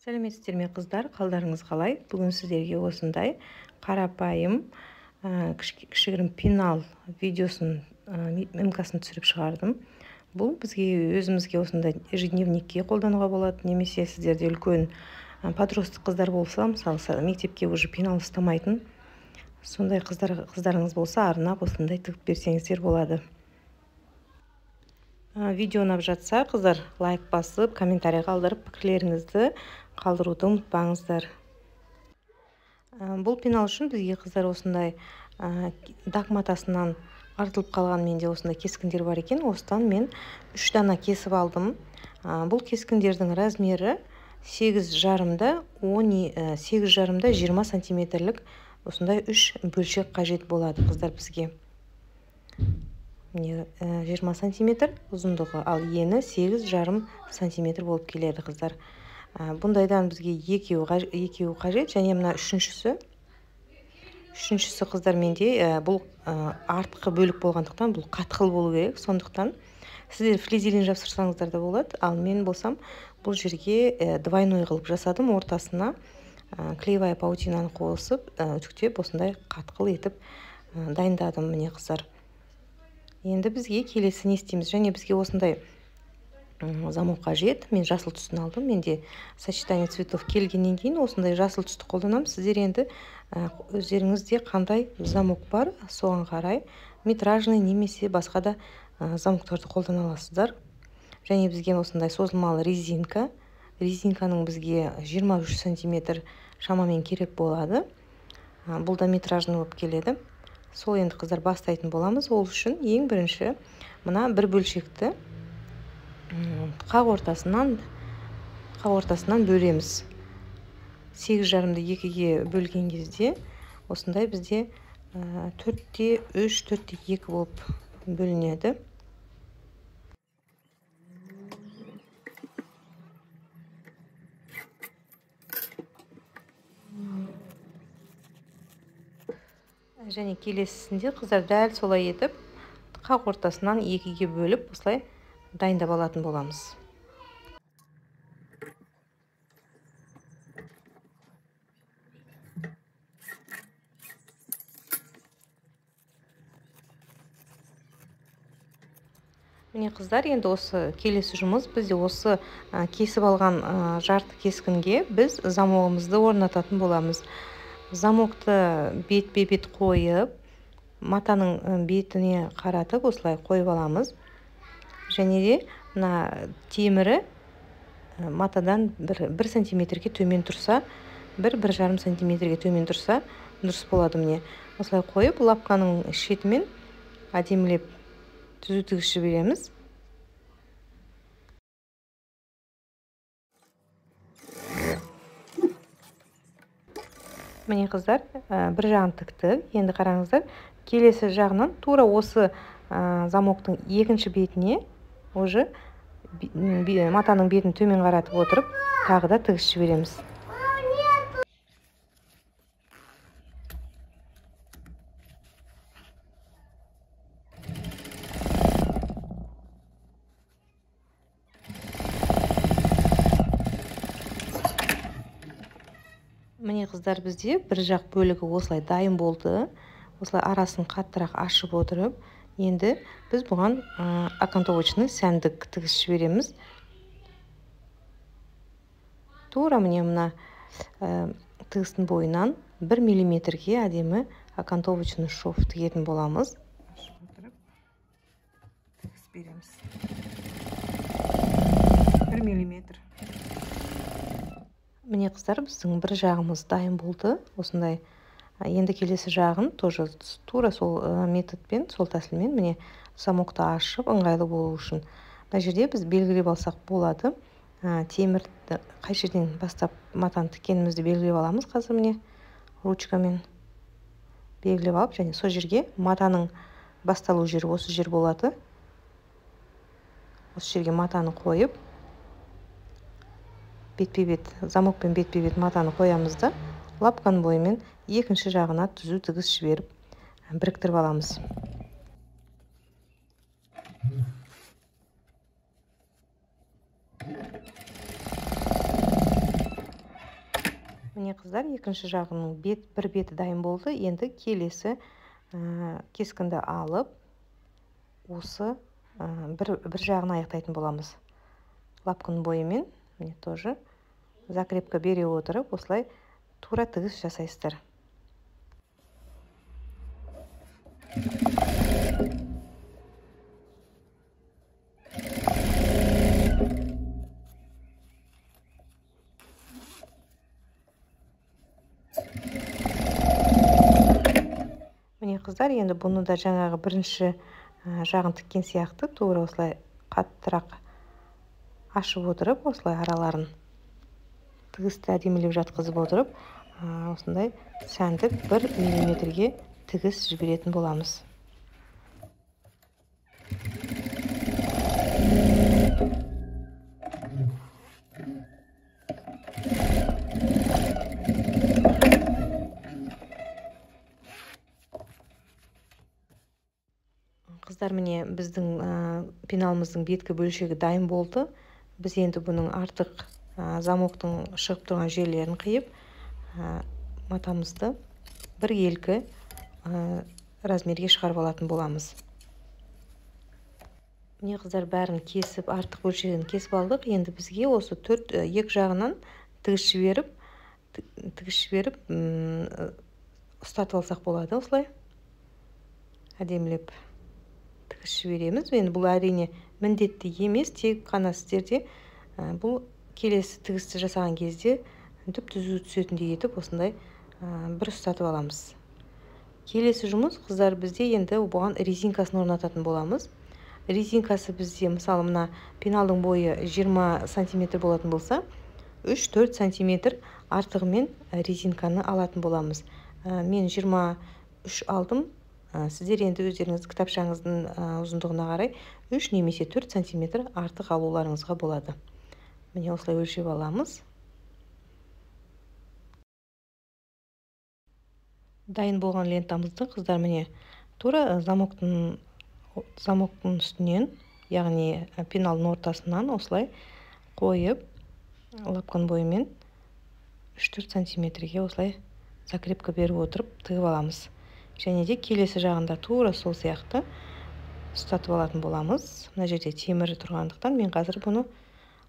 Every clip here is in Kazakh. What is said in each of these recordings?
Сәлеметсіздер ме қыздар, қалдарыңыз қалай? Бүгін сіздерге осындай қарапайым кішігірім пенал видеосын мкасын түсіріп шығардым. Бұл бізге өзімізге осындай ежедневникке қолдануға болады, немесе сіздерде үлкен подростық қыздар болса, мысалы мектепке уже пенал ұстамайтын сондай қыздарыңыз болса, арнап осындай тігіп берсеңіздер болады. Видео ұнап жатса, қыздар лайк басып, комментарий қалдырып, пікірлеріңізді қалдыруды ұмытпаңыздар. Бұл пенал үшін бізге қыздар осындай дак матасынан артылып қалған менде осындай кескіндер бар екен. Осыдан мен 3 дана кесіп алдым. Бұл кескіндердің размері 8,5-да 20 сантиметрлік осындай 3 бөлшек қажет болады қыздар бізге. 20 сантиметр ұзындығы, ал ені 8,5 сантиметр болып келеді қыздар. Бұндайдан бізге екеуі қажет, және мына үшіншісі қыздар менде бұл артқы бөлік болғандықтан бұл қатқыл болу керек. Сондықтан сіздер флизелин жапсырсаңыздар да болады, ал мен болсам бұл жерге двойной қылып жасадым. Ортасына клеевая паутинаны қосып, үтіктеп осындай қатқыл етіп дайындадым міне қыздар. Енді бізге келесі не істейміз? Және бізге осындай замок қажет. Мен жасыл түсін алдым. Менде сочетание цветов келгеннен кейін осындай жасыл түсті қолданамын. Сіздер енді өздеріңізде қандай замок бар, соған қарай метражный немесе басқа да замоктарды қолдана аласыздар. Және бізге осындай созылмалы резинка. Резинканың бізге 23 сантиметр шамамен керек болады. Бұл да метражный болып келеді. Сол енді қыздар бастайтын боламыз. Ол үшін ең бірінші мына бір бөлшекті қақ ортасынан бөлеміз. 8,5-ді 2-ге бөлген кезде осындай бізде 4-те 3, 4-те 2 болып бөлінеді. Және келесісінде қыздар дәл солай етіп қақ ортасынан 2-ге бөліп осылай дайындап алатын боламыз. Міне қыздар, енді осы келесі жұмыс бізде осы кесіп алған жарты кескінге біз замогымызды орнататын боламыз. Замокты бет-бет қойып, матаның бетіне қаратып осылай қойып аламыз. Және де мына темірі матадан 1 сантиметрге төмен тұрса, 1-1,5 сантиметрге төмен тұрса, дұрыс болады міне. Осылай қойып, лапканың шетімен әдемілеп түзу тігіс жібереміз. Міне қыздар, бір жағын тіктік. Енді қараңыздар, келесі жағынан тура осы замоктың екінші бетіне уже матаның бетін төмен қаратып отырып, тағы да тігіс жібереміз. Міне қыздар, бізде бір жақ бөлігі осылай дайын болды. Осылай арасын қаттырақ ашып отырып, енді біз бұған окантовочный сәндік тігіс жібереміз. Тура міне мына тігістің бойынан 1 миллиметрге әдемі окантовочный шов тігетін боламыз. Тігіс береміз. 1 миллиметр. Міне қыздар, біздің бір жағымыз дайын болды. Осындай. Енді келесі жағын тоже тура сол методпен, сол тәсілмен міне замокты ашып, ыңғайлы болу үшін. Бұл жерде біз белгілеп алсақ болады. Темірді қай жерден бастап матаны тіккенімізді белгілеп аламыз. Қазір міне ручкамен белгілеп алып, және сол жерге матаның басталу жері осы жер болады. Осы жерге матаны қойып, бет-бет, замокпен бет-бет матаны қоямыз да, лапканың бойымен екінші жағына түзу тігіс жіберіп біріктіріп аламыз. Міне қыздар, екінші жағының бір беті дайын болды. Енді келесі кескінді алып, осы бір жағын аяқтайтын боламыз. Лапканың бойымен, міне тоже закрепка бере отырып, осылай тура тігіс жасайсыздар. Міне қыздар, енді бұны да жаңағы бірінші жағын тіккен сияқты тура осылай қаттырақ ашып отырып, осылай араларын тігісті әдемілеп жатқызып отырып, осындай сәндік 1 миллиметрге тігіс жіберетін боламыз. Қыздар, міне біздің пеналымыздың беткі бөлшегі дайын болды. Біз енді бұның артық замоктың шығып тұрған жерлерін қиып, матамызды бір елкі размерге шығарып алатын боламыз. Міне қыздар, бәрін кесіп, артық бөлшегін кесіп алдық. Енді бізге осы екі жағынан тігіс жіберіп ұстатып алсақ болады. Осылай әдемілеп тігіс жібереміз. Енді бұл әрине міндетті емес, тек қана сіздерде бұл келесі тігісті жасаған кезде түп-түзу түсетіндей етіп осындай бір ұстатып аламыз. Келесі жұмыс, қыздар, бізде енді бұған резинкасын орнататын боламыз. Резинкасы бізде, мысалы, мына пеналдың бойы 20 сантиметр болатын болса, 3-4 сантиметр артығымен резинканы алатын боламыз. Мен 23 алдым. Сіздер енді өздеріңіз кітапшаңыздың ұзындығына қарай 3 немесе 4 сантиметр артық алуларыңызға болады. Міне осылай өлшеп аламыз. Дайын болған лентамызды, қыздар, міне тура замоктың үстінен, яғни пеналдың ортасынан осылай қойып, лапканың бойымен 3-4 сантиметрге осылай закрепка беріп отырып тігіп аламыз. Және де келесі жағында тура сол сияқты ұстатып алатын боламыз. Мына жерде темірі тұрғандықтан мен қазір бұны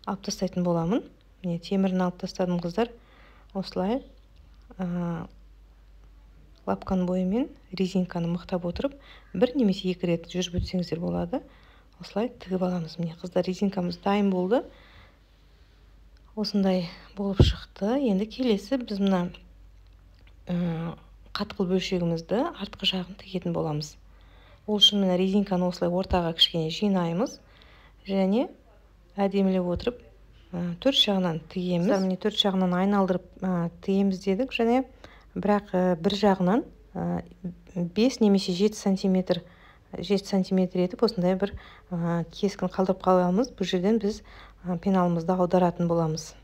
алып тастайтын боламын. Міне темірін алып тастадым, қыздар. Осылай лапканың бойымен резинканы мықтап отырып, бір немесе 2 рет жүріп өтсеңіздер болады. Осылай тігіп аламыз. Міне қыздар, резинкамыз дайын болды. Осындай болып шықты. Енді келесі біз мына қатқыл бөлшегімізді артқы жағын тігетін боламыз. Ол үшін мына резинканы осылай ортаға кішкене жинаймыз және әдемілеп отырып 4 жағынан тігеміз. Міне 4 жағынан айналдырып тігеміз дедік, және бірақ бір жағынан 5 немесе 7 сантиметр етіп осындай бір кескін қалдырып қаламыз. Бұл жерден біз пеналымызды аударатын боламыз.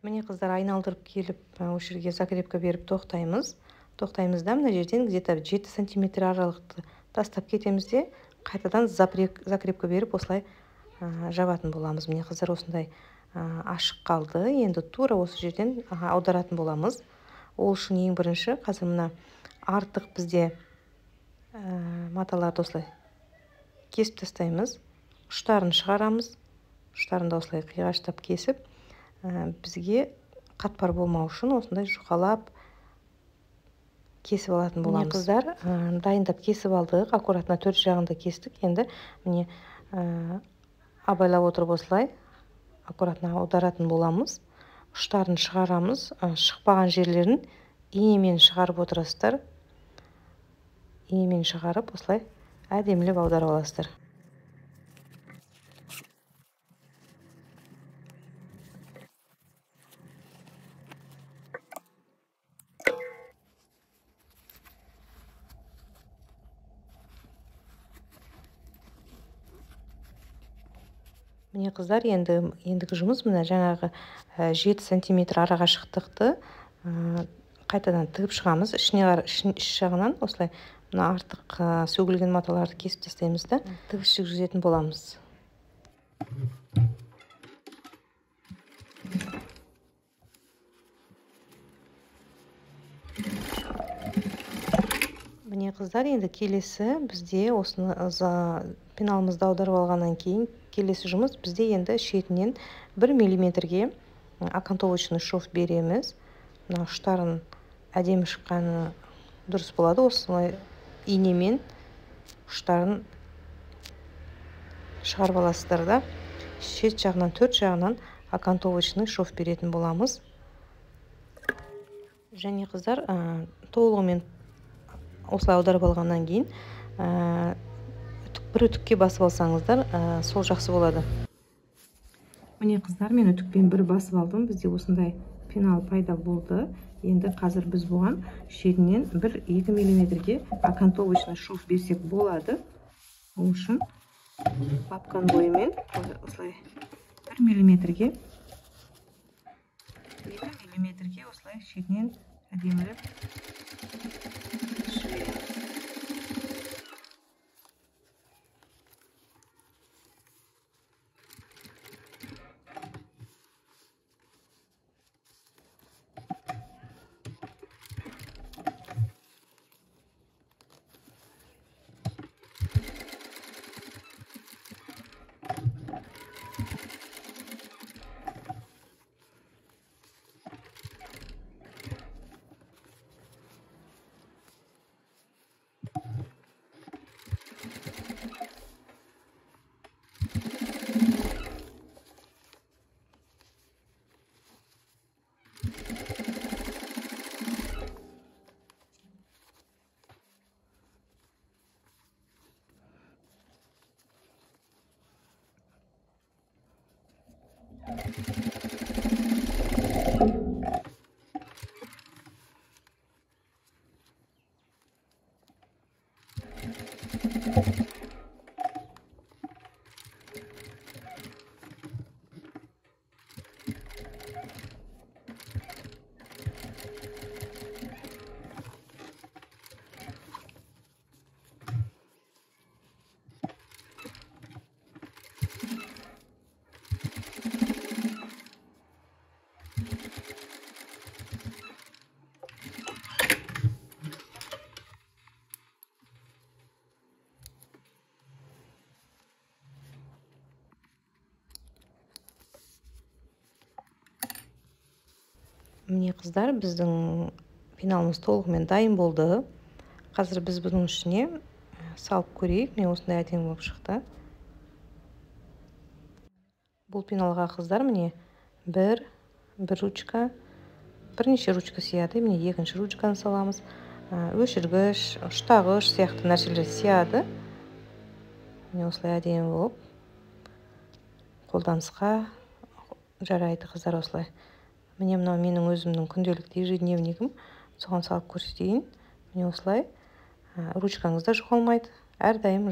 Міне қыздар, айналдырып келіп, осы жерге закрепка беріп тоқтаймыз. Тоқтаймыз да, мына жерден где-то 7 сантиметр аралықты тастап кетеміз де, қайтадан закрепка беріп осылай жабатын боламыз. Міне қыздар, осындай ашық қалды. Енді тура осы жерден аударатын боламыз. Ол үшін ең бірінші, қазір мына артық бізде маталарды осылай кесіп тастаймыз. Ұштарын шығарамыз. Ұштарында осылай қиғаштап кесіп, бізге қатпар болмау үшін осындай жұқалап кесіп алатын боламыз. Қыздар, дайындап кесіп алдық. Аккуратно 4 жағында кестік. Енді міне абайлап отырып осылай аккуратно аударатын боламыз. Ұштарын шығарамыз. Шықпаған жерлерін инемен шығарып отырасыздар. Инемен шығарып осылай әдемілеп аударып аласыздар. Міне қыздар, ендігі жұмыс мына жаңағы 7 сантиметр арақашықтықты қайтадан тігіп шығамыз. Іш жағынан осылай мына артық сөгілген маталарды кесіп тастаймыз да тігіс жүргізетін боламыз. Міне қыздар, енді келесі бізде осыны пеналымызды аударып алғаннан кейін келесі жұмыс бізде енді шетінен 1 миллиметрге окантовочный шов береміз. Мына ұштарын әдемі шыққаны дұрыс болады. Осылай инемен ұштарын шығарып аласыздар да шет жағынан, төрт жағынан окантовочный шов беретін боламыз. Және қыздар, толығымен осылай аударып алғаннан кейін бір үтікке басып алсаңыздар, сол жақсы болады. Міне қыздар, мен үтікпен бір басып алдым. Бізде осындай пенал пайда болды. Енді қазір біз бұған шетінен 1-2 миллиметрге окантовочный шов берсек болады. Ол үшін папканың бойымен осылай 1 миллиметрге осылай шетінен әдемілеп Міне қыздар, біздің пеналымыз толығымен дайын болды. Қазір біз бұның ішіне салып көрейік. Міне осындай әдемі болып шықты. Бұл пеналға қыздар, міне бір ручка, бірнеше ручка сияды. Міне екінші ручканы саламыз. Өшіргіш, ұштағыш сияқты нәрселер сияды. Міне осылай әдемі болып қолданысқа жарайды қыздар осылай. Міне мынау менің өзімнің күнделікті ежедневнигім. Соған салып көрсетейін. Міне осылай ручкаңызда жоғалмайды. Әрдайым